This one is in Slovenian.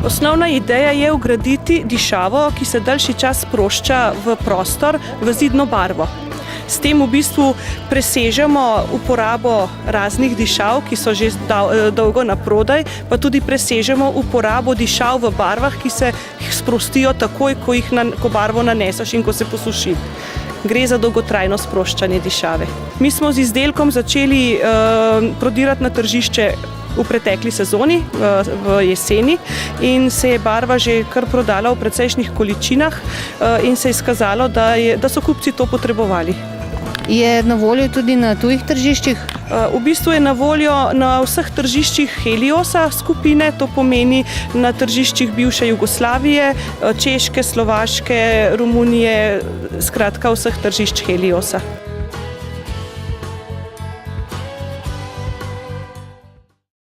Osnovna ideja je vgraditi dišavo, ki se daljši čas sprošča v prostor, v zidno barvo. S tem v bistvu presežemo uporabo raznih dišav, ki so že dolgo naprodaj, pa tudi presežemo uporabo dišav v barvah, ki se sprostijo takoj, ko barvo naneseš in ko se posuši. Gre za dolgotrajno sproščanje dišave. Mi smo z izdelkom začeli prodirati na tržišče v pretekli sezoni, v jeseni, in se je barva že kar prodala v precejšnjih količinah in se je izkazalo, da so kupci to potrebovali. Je na voljo tudi na tujih tržiščih? V bistvu je na voljo na vseh tržiščih Heliosa skupine, to pomeni na tržiščih bivše Jugoslavije, Češke, Slovaške, Romunije, skratka vseh tržišč Heliosa.